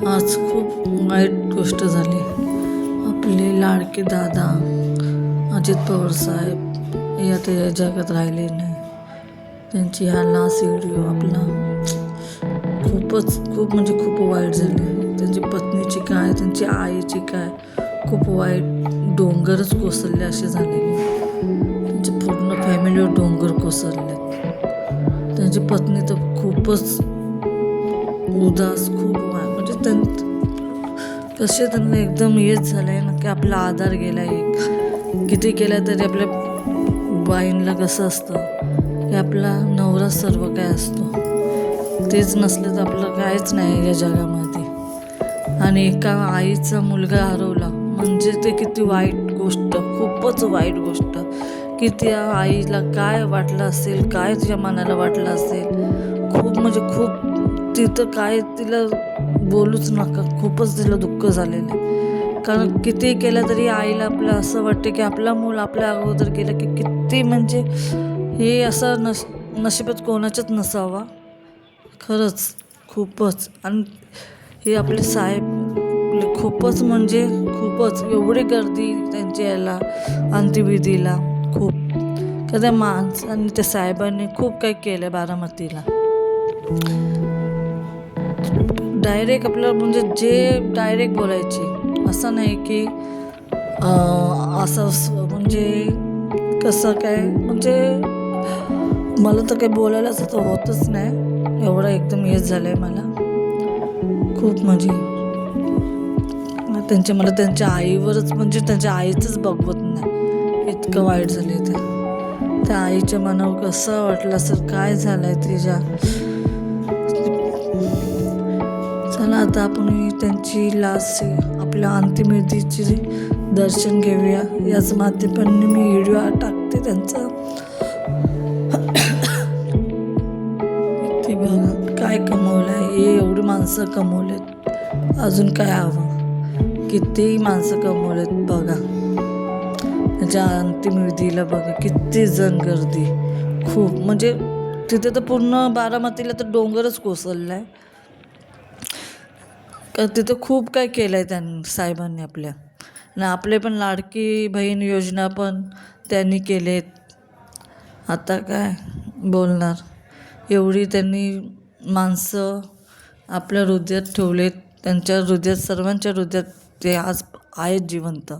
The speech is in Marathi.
आज खूप वाईट गोष्ट झाली. आपले लाडके दादा अजित पवार साहेब हे आता या जगात राहिले नाही. त्यांची हा लास्ट व्हिडिओ आपला खूप म्हणजे खूप वाईट झाली. त्यांची पत्नीची काय, त्यांची आईची काय, खूप वाईट डोंगरच कोसळले असे झालेले. त्यांची पूर्ण फॅमिलीवर डोंगर कोसळले. त्यांची पत्नी तर खूपच उदास, खूप म्हणजे तसे त्यांना एकदम हेच झालं आहे ना की आपला आधार गेला आहे. किती केलं तरी आपल्या बाईंना कसं असतं की आपला नवरा सर्व काय असतो, तेच नसलं तर आपलं काहीच नाही या जगामध्ये. आणि एका आईचा मुलगा हरवला म्हणजे ते किती वाईट गोष्ट, खूपच वाईट गोष्ट. की त्या आईला काय वाटलं असेल, काय तिच्या मनाला वाटलं असेल, खूप म्हणजे खूप. तिथं काय तिला बोलूच नका, खूपच तिला दुःख झालेलं आहे. कारण किती केलं तरी आईला आपलं असं वाटतं की आपला मूल आपल्या अगोदर गेलं की किती म्हणजे हे असं नशिबात कोणाच्याच नसावा खरंच, खूपच. आणि हे आपले साहेब खूपच म्हणजे खूपच एवढी गर्दी त्यांच्या याला अंत्यविधीला खूप. का त्या माणसांनी त्या साहेबांनी खूप काही केलं बारामतीला. डायरेक्ट आपलं म्हणजे जे डायरेक्ट बोलायचे, असं नाही की असं म्हणजे कसं काय, म्हणजे मला तर काही बोलायलाच तर होतच नाही. एवढं एकदम हेच झालं आहे मला खूप. म्हणजे मला त्यांच्या आईवरच म्हणजे त्यांच्या आईचंच बघवत नाही, इतकं वाईट झालं ते. त्या आईच्या मनावर कसं वाटलं असेल, काय झालं आहे तिच्या. चला आता आपण त्यांची लास्ट आपल्या अंत्यविधीचे दर्शन घेऊया. याच माध्यमाने मी व्हिडिओ टाकते त्यांचा. ते बघा काय कमवलं आहे, हे एवढी माणसं कमवलेत, अजून काय हवं. किती माणसं कमवलेत बघा. त्याच्या अंत्यविधीला बघा किती जण गर्दी, खूप म्हणजे तिथे तर पूर्ण बारामतीला तर डोंगरच कोसळला आहे. का तिथं खूप काय केलं आहे त्यांनी साहेबांनी आपल्या. आणि आपले पण लाडकी बहीण योजना पण त्यांनी केलेत. आता काय बोलणार, एवढी त्यांनी माणसं आपल्या हृदयात ठेवलेत. त्यांच्या हृदयात, सर्वांच्या हृदयात ते आज आहेत जिवंत.